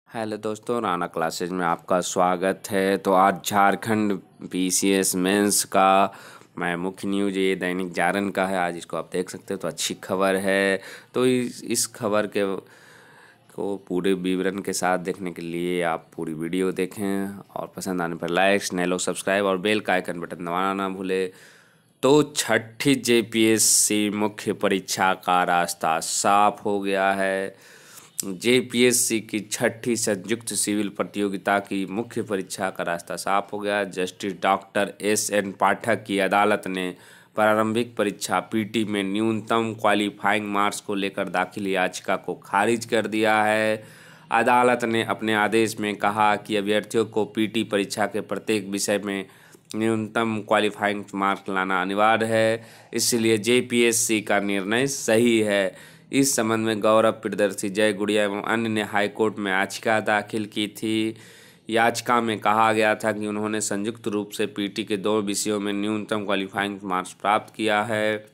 Hello दोस्तों, Rana classes में आपका स्वागत है। तो आज झारखंड पीसीएस मेंस का मैं मुख्य न्यूज ये दैनिक जागरण का है। आज इसको आप देख सकते हो, तो अच्छी खबर है। तो इस खबर के को पूरे विवरण के साथ देखने के लिए आप पूरी वीडियो देखें और पसंद आने पर लाइक, नए लोग सब्सक्राइब और बेल का आइकन बटन दबाना ना भूले। तो छठी जेपीएससी मुख्य परीक्षा का रास्ता साफ हो गया है। जेपीएससी की छठी संयुक्त सिविल प्रतियोगिता की मुख्य परीक्षा का रास्ता साफ हो गया। Justice doctor SN. पाठक की अदालत ने प्रारंभिक परीक्षा पीटी में न्यूनतम क्वालिफाइंग मार्क्स को लेकर दाखिल याचिका को खारिज कर दिया है। अदालत ने अपने आदेश में कहा कि अभ्यर्थियों को पीटी परीक्षा के प्रत्येक विषय में न्यूनतम क्वालिफाइंग मार्क्स लाना अनिवार्य है, इसलिए जेपीएससी का निर्णय सही है। इस संबंध में गौरव प्रियदर्शी, जय गुड़िया एवं अन्य ने हाईकोर्ट में याचिका दाखिल की थी। याचिका में कहा गया था कि उन्होंने संयुक्त रूप से पीटी के 2 विषयों में न्यूनतम क्वालिफाइंग मार्क्स प्राप्त किया है।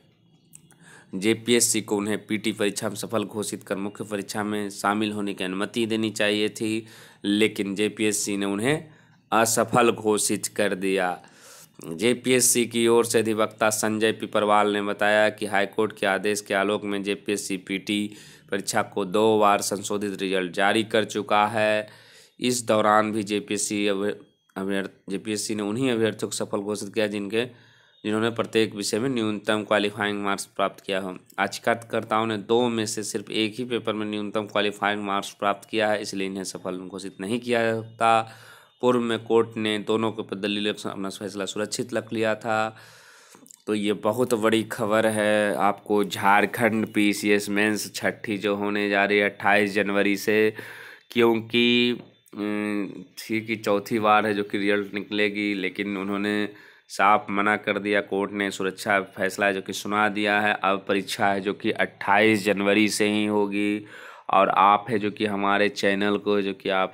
जेपीएससी को उन्हें पीटी परीक्षा में सफल घोषित कर मुख्य परीक्षा में शामिल होने की अनुमति देनी चाहिए थी, लेकिन जेपीएससी ने उन्हें असफल घोषित कर दिया। जेपीएससी की ओर से अधिवक्ता संजय पिपरवाल ने बताया कि हाईकोर्ट के आदेश के आलोक में जेपीएससी पीटी परीक्षा को 2 बार संशोधित रिजल्ट जारी कर चुका है। इस दौरान भी जेपीएससी ने उन्हीं अभ्यर्थियों को सफल घोषित किया जिन्होंने प्रत्येक विषय में न्यूनतम क्वालिफाइंग मार्क्स प्राप्त किया हो। याचिकाकर्ताओं ने 2 में से सिर्फ एक ही पेपर में न्यूनतम क्वालिफाइंग मार्क्स प्राप्त किया है, इसलिए इन्हें सफल घोषित नहीं किया जाता। पूर्व में कोर्ट ने दोनों के दलील अपना फैसला सुरक्षित रख लिया था। तो ये बहुत बड़ी खबर है आपको। झारखंड पीसीएस मेंस छठी जो होने जा रही है 28 जनवरी से, क्योंकि ठीक ही चौथी बार है जो कि रिजल्ट निकलेगी, लेकिन उन्होंने साफ मना कर दिया। कोर्ट ने सुरक्षा फैसला है जो कि सुना दिया है। अब परीक्षा है जो कि 28 जनवरी से ही होगी। और आप है जो कि हमारे चैनल को जो कि आप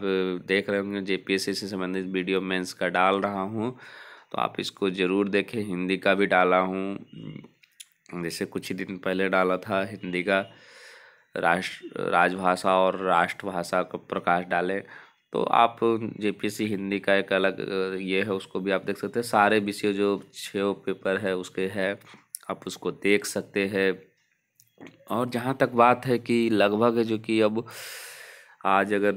देख रहे होंगे, जेपीएससी से संबंधित वीडियो मेंस का डाल रहा हूँ, तो आप इसको ज़रूर देखें। हिंदी का भी डाला हूँ, जैसे कुछ ही दिन पहले डाला था हिंदी का राजभाषा और राष्ट्रभाषा का प्रकाश डाले। तो आप जेपीएससी हिंदी का एक अलग ये है, उसको भी आप देख सकते हैं। सारे विषय जो 6 पेपर है उसके है, आप उसको देख सकते हैं। और जहाँ तक बात है कि लगभग जो कि अब आज अगर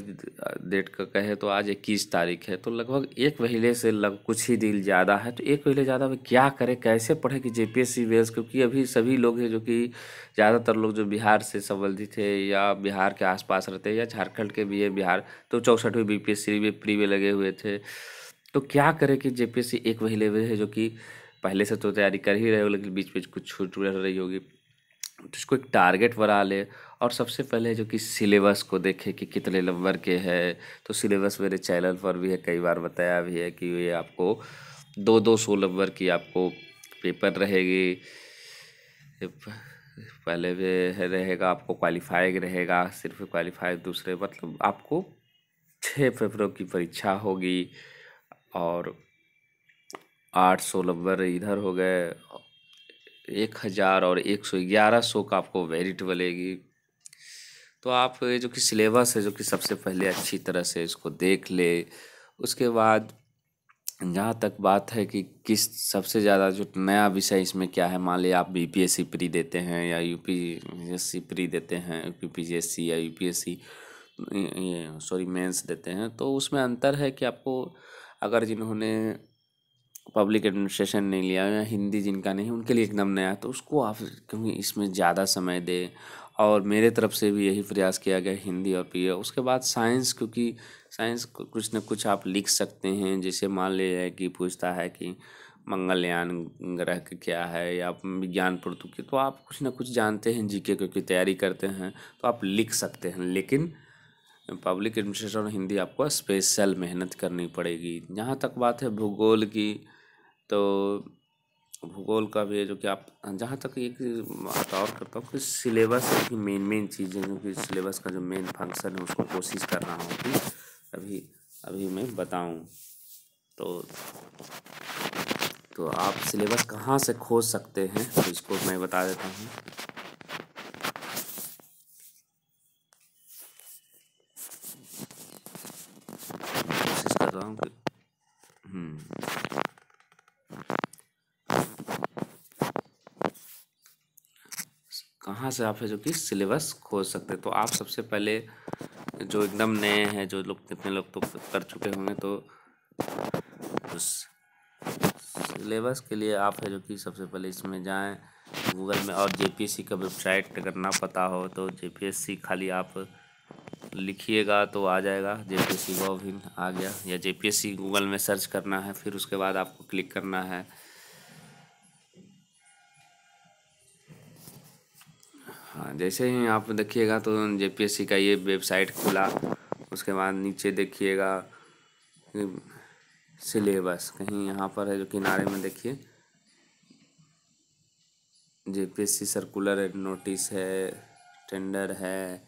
डेट का कहे तो आज 21 तारीख है, तो लगभग एक महीने से कुछ ही दिन ज़्यादा है। तो एक महीने ज़्यादा में क्या करें, कैसे पढ़े कि जेपीएससी बेस, क्योंकि अभी सभी लोग हैं जो कि ज़्यादातर लोग जो बिहार से संबंधित है या बिहार के आसपास रहते हैं या झारखंड के भी है बिहार, तो 64वीं बीपीएससी भी प्री में लगे हुए थे। तो क्या करें कि जेपीएससी एक महीने में है जो कि पहले से तो तैयारी कर ही रहे हो, लेकिन बीच बीच कुछ छूट रह रही होगी, तो इसको एक टारगेट बना ले। और सबसे पहले जो कि सिलेबस को देखे कि कितने नंबर के है। तो सिलेबस मेरे चैनल पर भी है, कई बार बताया भी है कि ये आपको 2-2 नंबर की आपको पेपर रहेगी। पहले भी रहेगा आपको क्वालिफाइंग रहेगा, सिर्फ क्वालिफाई, दूसरे मतलब आपको 6 पेपरों की परीक्षा होगी और 800 नंबर इधर हो गए, 1000 और 1100 का आपको मेरिट मिलेगी। तो आप ये जो कि सिलेबस है जो कि सबसे पहले अच्छी तरह से इसको देख ले। उसके बाद जहाँ तक बात है कि किस सबसे ज़्यादा जो नया विषय इसमें क्या है, मान लिया आप बीपीएससी प्री देते हैं या यूपीएससी प्री देते हैं, यूपीपीएससी या यूपीएससी ये सॉरी मेंस देते हैं, तो उसमें अंतर है कि आपको अगर जिन्होंने पब्लिक एडमिनिस्ट्रेशन नहीं लिया या हिंदी जिनका नहीं, उनके लिए एकदम नया है, तो उसको आप क्योंकि इसमें ज़्यादा समय दें। और मेरे तरफ से भी यही प्रयास किया गया, हिंदी और पीए। उसके बाद साइंस, क्योंकि साइंस कुछ न कुछ आप लिख सकते हैं। जैसे मान लिया कि पूछता है कि मंगलयान ग्रह का क्या है या विज्ञान पुस्तक की, तो आप कुछ न कुछ जानते हैं जीके क्योंकि तैयारी करते हैं, तो आप लिख सकते हैं। लेकिन पब्लिक एडमिनिस्ट्रेशन और हिंदी आपको स्पेशल मेहनत करनी पड़ेगी। जहाँ तक बात है भूगोल की, तो भूगोल का भी है जो कि आप जहाँ तक एक बात और करता हूँ कि सिलेबस की मेन चीज़ें जो कि सिलेबस का जो मेन फंक्शन है उसको कोशिश कर रहा हूँ कि अभी अभी मैं बताऊँ। तो आप सिलेबस कहाँ से खोज सकते हैं, तो इसको मैं बता देता हूँ। बताता हूँ कि कहाँ से आप है जो कि सिलेबस खोज सकते हैं। तो आप सबसे पहले जो एकदम नए हैं, जो लोग कितने लोग तो कर चुके होंगे, तो उस सिलेबस के लिए आप है जो कि सबसे पहले इसमें जाएं गूगल में, और जेपीएससी का वेबसाइट अगर ना पता हो तो जेपीएससी खाली आप लिखिएगा तो आ जाएगा, जेपीएससी गॉव आ गया, या जेपीएससी गूगल में सर्च करना है। फिर उसके बाद आपको क्लिक करना है। हाँ, जैसे ही आप देखिएगा तो जेपीएससी का ये वेबसाइट खुला। उसके बाद नीचे देखिएगा सिलेबस, कहीं यहाँ पर है जो किनारे में देखिए जेपीएससी सर्कुलर एंड नोटिस है, टेंडर है,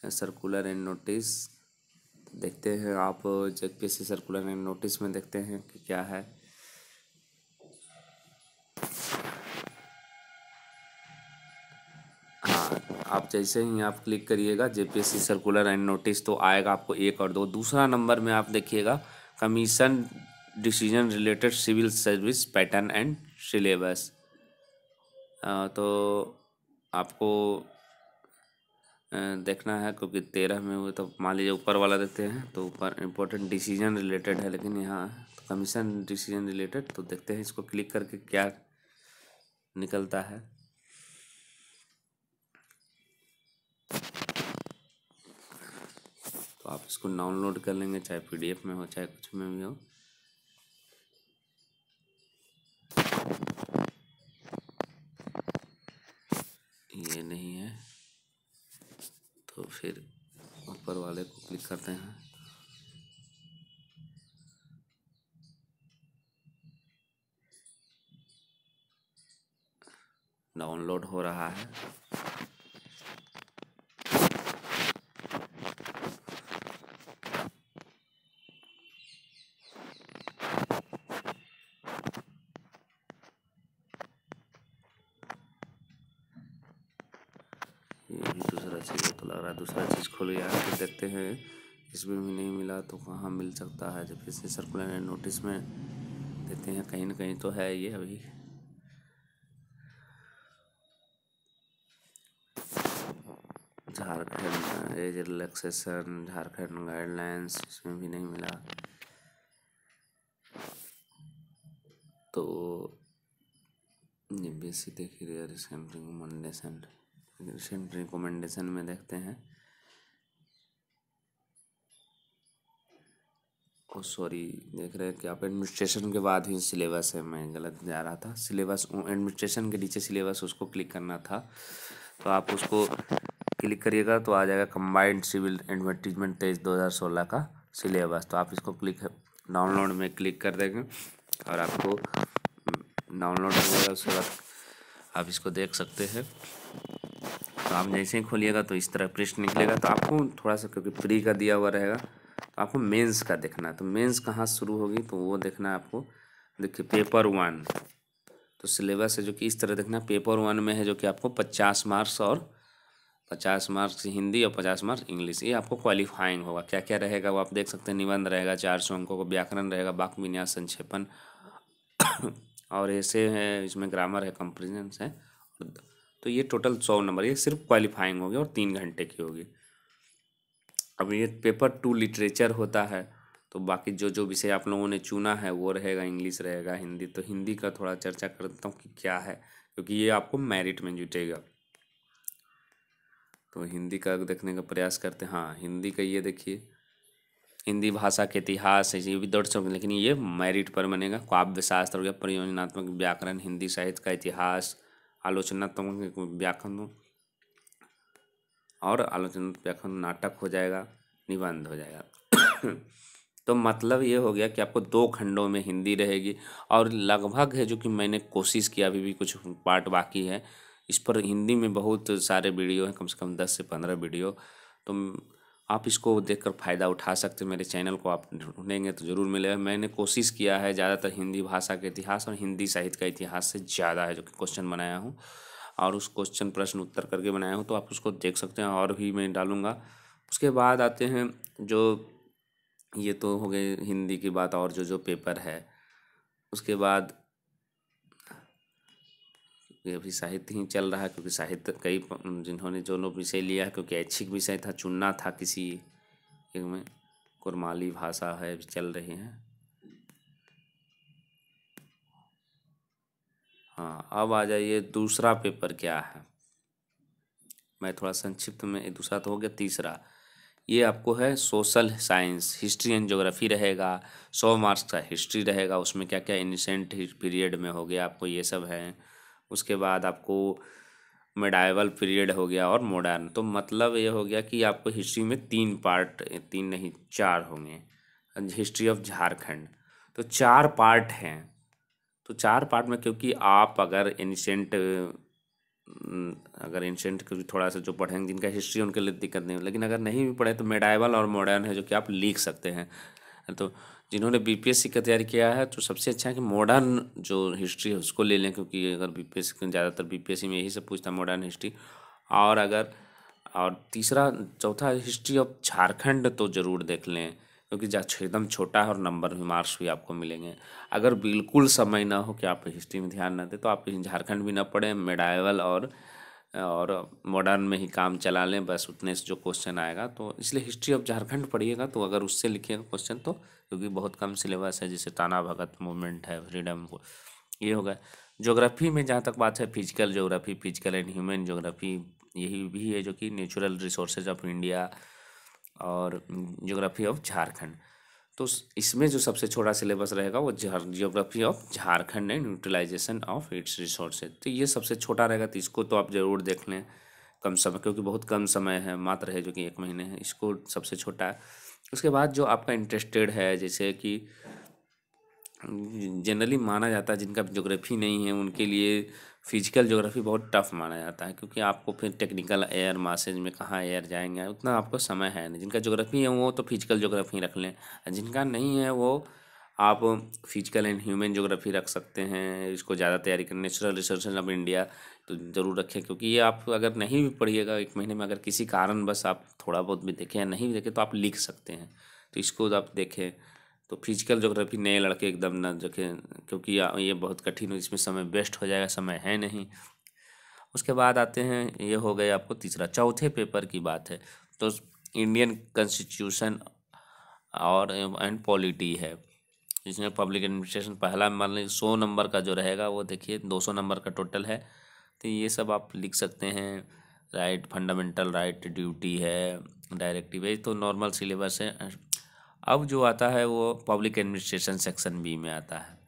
सर्कुलर एंड नोटिस। देखते हैं आप जेपीएससी सर्कुलर एंड नोटिस में देखते हैं कि क्या है। हाँ, आप जैसे ही आप क्लिक करिएगा जेपीएससी सर्कुलर एंड नोटिस, तो आएगा आपको एक और दो। दूसरा नंबर में आप देखिएगा commission decision related civil service pattern and syllabus. तो आपको देखना है, क्योंकि 13 में हुए तो मान लीजिए ऊपर वाला देखते हैं, तो ऊपर इम्पोर्टेंट डिसीजन रिलेटेड है, लेकिन यहाँ तो कमीशन डिसीजन रिलेटेड। तो देखते हैं इसको क्लिक करके क्या निकलता है। तो आप इसको डाउनलोड कर लेंगे, चाहे पीडीएफ में हो चाहे कुछ में भी हो। ये नहीं है तो फिर ऊपर वाले को क्लिक करते हैं। डाउनलोड हो रहा है। ये भी दूसरा चीज़ तो लग रहा है, दूसरा चीज़ खुल गया है। तो देखते हैं इसमें भी नहीं मिला तो कहाँ मिल सकता है। जब फिर से सर्कुलर एंड नोटिस में देते हैं, कहीं ना कहीं तो है ये। अभी Jharkhand age relaxation, Jharkhand guidelines, इसमें भी नहीं मिला। तो ये बेसी देखिए रिसेंट रिकमेंडेशन में देखते हैं। ओ सॉरी, देख रहे हैं कि आप एडमिनिस्ट्रेशन के बाद ही सिलेबस है, मैं गलत जा रहा था। सिलेबस एडमिनिस्ट्रेशन के नीचे सिलेबस, उसको क्लिक करना था। तो आप उसको क्लिक करिएगा तो आ जाएगा कंबाइंड सिविल एडवर्टीजमेंट 23/2016 का सिलेबस। तो आप इसको क्लिक डाउनलोड में क्लिक कर देंगे और आपको डाउनलोड हो जाएगा। उसके बाद आप इसको देख सकते हैं। तो आप जैसे ही खोलिएगा तो इस तरह पृष्ठ निकलेगा। तो आपको थोड़ा सा, क्योंकि फ्री का दिया हुआ रहेगा, तो आपको मेंस का देखना है। तो मेंस कहाँ शुरू होगी तो वो देखना है आपको। देखिए पेपर 1, तो सिलेबस है जो कि इस तरह देखना। पेपर 1 में है जो कि आपको 50 मार्क्स, और 50 मार्क्स हिंदी और 50 मार्क्स इंग्लिश, ये आपको क्वालिफाइंग होगा। क्या क्या रहेगा वो आप देख सकते हैं। निबंध रहेगा 400 अंकों का, व्याकरण रहेगा, वाक्य विन्यास, संक्षेपण और ऐसे है, इसमें ग्रामर है, कंप्रीहेंस है। तो ये टोटल 100 नंबर, ये सिर्फ क्वालिफाइंग होगी और 3 घंटे की होगी। अब ये पेपर 2 लिटरेचर होता है, तो बाकी जो जो विषय आप लोगों ने चुना है वो रहेगा, इंग्लिश रहेगा, हिंदी। तो हिंदी का थोड़ा चर्चा कर देता हूँ कि क्या है, क्योंकि ये आपको मेरिट में जुटेगा। तो हिंदी का देखने का प्रयास करते हैं। हाँ, हिंदी का ये देखिए, हिंदी भाषा के इतिहास है, ये भी 150, लेकिन ये मेरिट पर बनेगा। काव्य शास्त्र हो गया, परियोजनात्मक व्याकरण, हिंदी साहित्य का इतिहास, आलोचनात्मक व्याकरण और आलोचनात्मक व्याकरण, नाटक हो जाएगा, निबंध हो जाएगा। तो मतलब ये हो गया कि आपको 2 खंडों में हिंदी रहेगी। और लगभग है जो कि मैंने कोशिश किया, अभी भी कुछ पार्ट बाकी है। इस पर हिंदी में बहुत सारे वीडियो हैं, कम से कम 10 से 15 वीडियो। तो आप इसको देखकर फ़ायदा उठा सकते हैं। मेरे चैनल को आप ढूंढेंगे तो ज़रूर मिलेगा। मैंने कोशिश किया है ज़्यादातर हिंदी भाषा के इतिहास और हिंदी साहित्य का इतिहास से ज़्यादा है जो कि क्वेश्चन बनाया हूँ, और उस क्वेश्चन प्रश्न उत्तर करके बनाया हूँ। तो आप उसको देख सकते हैं, और भी मैं डालूँगा। उसके बाद आते हैं जो ये तो हो गए हिंदी की बात। और जो जो पेपर है उसके बाद ये अभी साहित्य ही चल रहा है, क्योंकि साहित्य कई जिन्होंने जो लोग विषय लिया है, क्योंकि ऐच्छिक विषय था, चुनना था किसी एक में। कुरमाली भाषा है चल रही है। हाँ, अब आ जाइए दूसरा पेपर क्या है। मैं थोड़ा संक्षिप्त में, दूसरा तो हो गया, तीसरा ये आपको है social science, history and geography रहेगा। 100 मार्क्स का हिस्ट्री रहेगा, उसमें क्या क्या एनिसेंट पीरियड में हो गया आपको ये सब है। उसके बाद आपको मेडाइवल पीरियड हो गया और मॉडर्न। तो मतलब ये हो गया कि आपको हिस्ट्री में 3 पार्ट, 3 नहीं 4 होंगे। हिस्ट्री ऑफ झारखंड तो 4 पार्ट हैं। तो 4 पार्ट में, क्योंकि आप अगर एनिसेंट अगर एंशेंट को भी थोड़ा सा जो पढ़ेंगे जिनका हिस्ट्री उनके लिए दिक्कत नहीं हो, लेकिन अगर नहीं भी पढ़े तो मेडाइवल और मॉडर्न है जो कि आप लिख सकते हैं। तो जिन्होंने बीपीएससी का तैयारी किया है तो सबसे अच्छा है कि मॉडर्न जो हिस्ट्री है उसको ले लें, क्योंकि अगर बीपीएससी, ज़्यादातर बीपीएससी में यही सब पूछता है, मॉडर्न हिस्ट्री। और अगर और तीसरा चौथा हिस्ट्री ऑफ झारखंड तो ज़रूर देख लें, क्योंकि एकदम छोटा है और नंबर भी, मार्क्स भी आपको मिलेंगे। अगर बिल्कुल समय ना हो कि आप हिस्ट्री में ध्यान ना दें तो आप झारखंड भी ना पढ़ें, मेडाइवल और मॉडर्न में ही काम चला लें, बस उतने से जो क्वेश्चन आएगा। तो इसलिए हिस्ट्री ऑफ झारखंड पढ़िएगा, तो अगर उससे लिखिएगा क्वेश्चन तो, क्योंकि बहुत कम सिलेबस है, जैसे ताना भगत मूवमेंट है, फ्रीडम को, ये होगा। ज्योग्राफी में जहाँ तक बात है, physical geography, physical and human geography, यही भी है जो कि नेचुरल रिसोर्सेज ऑफ इंडिया और ज्योग्राफी ऑफ झारखंड। तो इसमें जो सबसे छोटा सिलेबस रहेगा वो geography of Jharkhand and utilization of its resources. तो ये सबसे छोटा रहेगा, तो इसको तो आप ज़रूर देख लें कम समय, क्योंकि बहुत कम समय है, मात्र है जो कि 1 महीने है, इसको सबसे छोटा है। उसके बाद जो आपका इंटरेस्टेड है, जैसे कि जनरली माना जाता है जिनका ज्योग्राफी नहीं है उनके लिए फिजिकल ज्योग्राफी बहुत टफ माना जाता है, क्योंकि आपको फिर टेक्निकल एयर मासेज में कहाँ एयर जाएंगे, उतना आपको समय है नहीं। जिनका ज्योग्राफी है वो तो फिजिकल ज्योग्राफी रख लें, जिनका नहीं है वो आप फिजिकल एंड ह्यूमन ज्योग्राफी रख सकते हैं। इसको ज़्यादा तैयारी करें, नेचुरल रिसोर्सेज ऑफ इंडिया तो ज़रूर रखें, क्योंकि ये आप अगर नहीं भी पढ़िएगा 1 महीने में, अगर किसी कारण बस आप थोड़ा बहुत भी देखें या नहीं भी देखें तो आप लिख सकते हैं, तो इसको आप देखें। तो फिजिकल ज्योग्राफी नए लड़के एकदम ना देखें, क्योंकि ये बहुत कठिन हो, इसमें समय वेस्ट हो जाएगा, समय है नहीं। उसके बाद आते हैं, ये हो गए आपको तीसरा। चौथे पेपर की बात है तो इंडियन कॉन्स्टिट्यूशन और एंड पॉलिटी है, जिसमें पब्लिक एडमिनिस्ट्रेशन पहला मान लीजिए 100 नंबर का जो रहेगा वो देखिए 200 नंबर का टोटल है। तो ये सब आप लिख सकते हैं। राइट, फंडामेंटल राइट, ड्यूटी है, डायरेक्टिव है, तो नॉर्मल सिलेबस है। अब जो आता है वो पब्लिक एडमिनिस्ट्रेशन सेक्शन बी में आता है।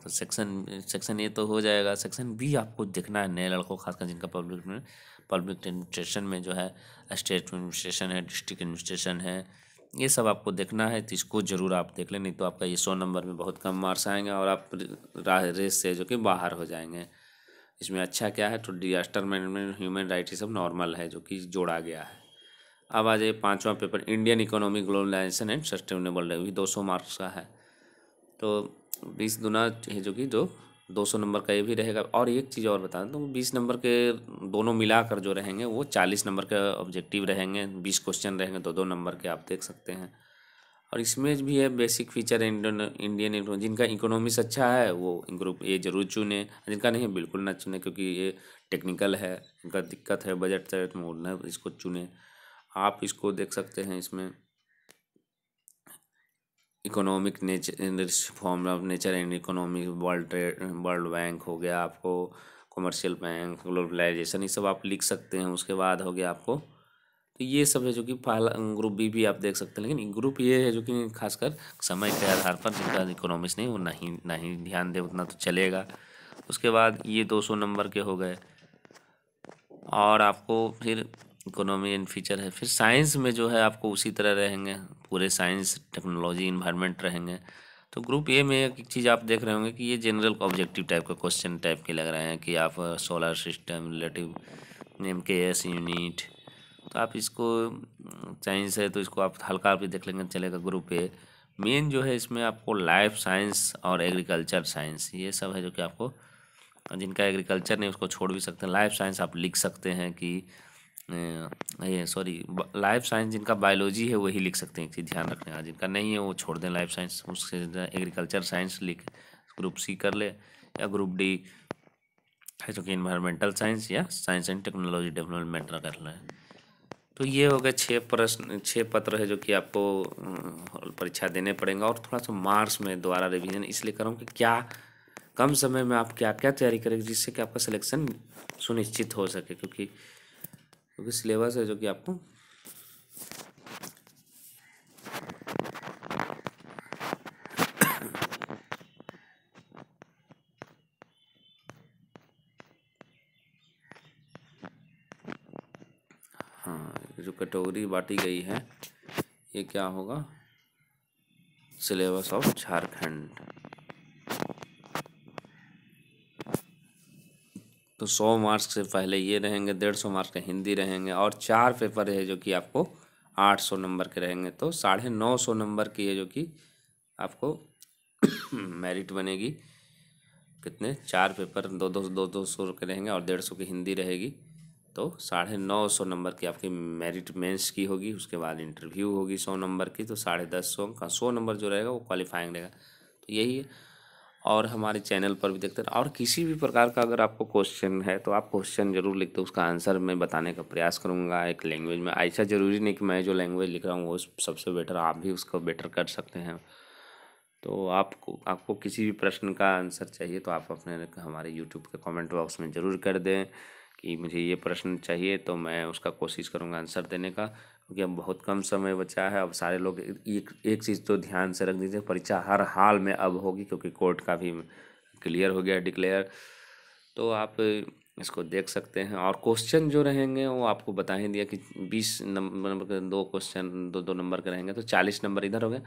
तो सेक्शन ए तो हो जाएगा, सेक्शन बी आपको देखना है नए लड़कों, खासकर जिनका पब्लिक एडमिनिस्ट्रेशन में जो है स्टेट एडमिनिस्ट्रेशन है, डिस्ट्रिक्ट एडमिनिस्ट्रेशन है, ये सब आपको देखना है। तो इसको ज़रूर आप देख लें, नहीं तो आपका ये 100 नंबर में बहुत कम मार्क्स आएंगे और आप रेस से जो कि बाहर हो जाएंगे। इसमें अच्छा क्या है, तो डिजास्टर मैनेजमेंट, ह्यूमन राइट, ये सब नॉर्मल है जो कि जोड़ा गया है। अब आ जाइए पांचवा paper, Indian economy, globalization and sustainable development, 200 marks का है। तो 20 गुना है जो कि जो 200 नंबर का ये भी रहेगा। और एक चीज़ और बता दूँ, 20 नंबर के दोनों मिलाकर जो रहेंगे वो 40 नंबर के ऑब्जेक्टिव रहेंगे, 20 क्वेश्चन रहेंगे 2-2 नंबर के, आप देख सकते हैं। और इसमें भी है बेसिक फीचर इंडियन, जिनका इकोनॉमिक्स अच्छा है वो ग्रुप ए जरूर चुने, जिनका नहीं है बिल्कुल ना चुने, क्योंकि ये टेक्निकल है, इनका दिक्कत है बजट में उड़ना, इसको चुने। आप इसको देख सकते हैं, इसमें economic nature, form of nature and economic, world bank हो गया आपको, कमर्शियल बैंक, ग्लोबलाइजेशन, ये सब आप लिख सकते हैं। उसके बाद हो गया आपको, तो ये सब है जो कि पहला ग्रुप बी भी आप देख सकते हैं। लेकिन ग्रुप ये है जो कि खासकर समय के आधार पर जिनका इकोनॉमिक्स नहीं वो नहीं ध्यान दे उतना तो चलेगा। उसके बाद ये 200 नंबर के हो गए। और आपको फिर इकोनॉमी एंड फीचर है, फिर साइंस में जो है आपको उसी तरह रहेंगे, पूरे साइंस, टेक्नोलॉजी, इन्वायरमेंट रहेंगे। तो ग्रुप ए में एक चीज़ आप देख रहे होंगे कि ये जनरल ऑब्जेक्टिव टाइप का क्वेश्चन टाइप के लग रहे हैं, कि आप solar system relative MKS unit, तो आप इसको साइंस है तो इसको आप हल्का भी देख लेंगे चलेगा। ग्रुप ए मेन जो है इसमें आपको लाइफ साइंस और एग्रीकल्चर साइंस, ये सब है जो कि आपको, जिनका एग्रीकल्चर नहीं उसको छोड़ भी सकते हैं। लाइफ साइंस आप लिख सकते हैं कि ये सॉरी, लाइफ साइंस जिनका बायोलॉजी है वही लिख सकते हैं, एक चीज़ ध्यान रखने का, जिनका नहीं है वो छोड़ दें लाइफ साइंस, उससे एग्रीकल्चर साइंस लिख ग्रुप सी कर ले, या ग्रुप डी है जो कि इन्वायरमेंटल साइंस या साइंस एंड टेक्नोलॉजी डेवलपमेंट कर लें। तो ये हो गए 6 प्रश्न, 6 पत्र है जो कि आपको परीक्षा देने पड़ेंगे। और थोड़ा सा मार्क्स में दोबारा रिवीजन इसलिए कर रहा हूँ कि क्या कम समय में आप क्या क्या तैयारी करेंगे जिससे कि आपका सिलेक्शन सुनिश्चित हो सके, क्योंकि सिलेबस है जो कि आपको हाँ, जो कैटेगरी बांटी गई है ये क्या होगा, सिलेबस ऑफ झारखंड। तो 100 मार्क्स से पहले ये रहेंगे, 150 मार्क्स के हिंदी रहेंगे, और 4 पेपर है जो कि आपको 800 नंबर के रहेंगे। तो 950 नंबर की है जो कि आपको मेरिट बनेगी। कितने, 4 पेपर, दो सौ के रहेंगे और 150 की हिंदी रहेगी। तो 950 नंबर की आपकी मेरिट मेंस की होगी, उसके बाद इंटरव्यू होगी 100 नंबर की। तो 1050 का 100 नंबर जो रहेगा वो क्वालिफाइंग रहेगा। तो यही है। और हमारे चैनल पर भी देखते हैं, और किसी भी प्रकार का अगर आपको क्वेश्चन है तो आप क्वेश्चन जरूर लिखते हो, उसका आंसर मैं बताने का प्रयास करूँगा एक लैंग्वेज में। ऐसा ज़रूरी नहीं कि मैं जो लैंग्वेज लिख रहा हूँ वो सबसे बेटर, आप भी उसको बेटर कर सकते हैं। तो आपको किसी भी प्रश्न का आंसर चाहिए तो आप अपने हमारे यूट्यूब के कमेंट बॉक्स में ज़रूर कर दें कि मुझे ये प्रश्न चाहिए, तो मैं उसका कोशिश करूँगा आंसर देने का। क्योंकि अब बहुत कम समय बचा है। अब सारे लोग एक चीज़ तो ध्यान से रख दीजिए, परीक्षा हर हाल में अब होगी, क्योंकि कोर्ट का भी क्लियर हो गया डिक्लेयर। तो आप इसको देख सकते हैं। और क्वेश्चन जो रहेंगे वो आपको बता ही दिया कि 20 नंबर के 2 क्वेश्चन, 2-2 नंबर के रहेंगे, तो 40 नंबर इधर हो गए।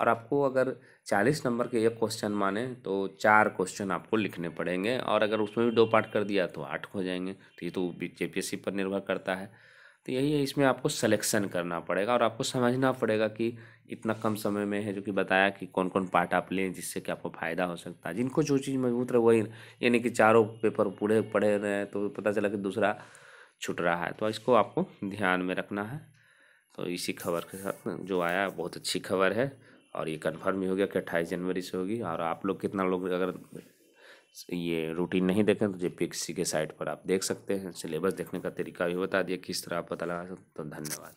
और आपको अगर 40 नंबर के एक क्वेश्चन माने तो 4 क्वेश्चन आपको लिखने पड़ेंगे, और अगर उसमें भी 2 पार्ट कर दिया तो 8 हो जाएंगे। तो ये तो जेपीएससी पर निर्भर करता है। तो यही है, इसमें आपको सिलेक्शन करना पड़ेगा और आपको समझना पड़ेगा कि इतना कम समय में है जो कि बताया कि कौन कौन पार्ट आप लें जिससे कि आपको फ़ायदा हो सकता है। जिनको जो चीज़ मजबूत रहे वही, ये नहीं कि चारों पेपर पूरे पढ़े रहे हैं तो पता चला कि दूसरा छूट रहा है। तो इसको आपको ध्यान में रखना है। तो इसी खबर के साथ जो आया बहुत अच्छी खबर है, और ये कन्फर्म ही हो गया कि 28 जनवरी से होगी। और आप लोग कितना लोग अगर ये रूटीन नहीं देखें तो जेपीएससी के साइट पर आप देख सकते हैं। सिलेबस देखने का तरीका भी बता दिया किस तरह आप पता लगा सकते। तो धन्यवाद।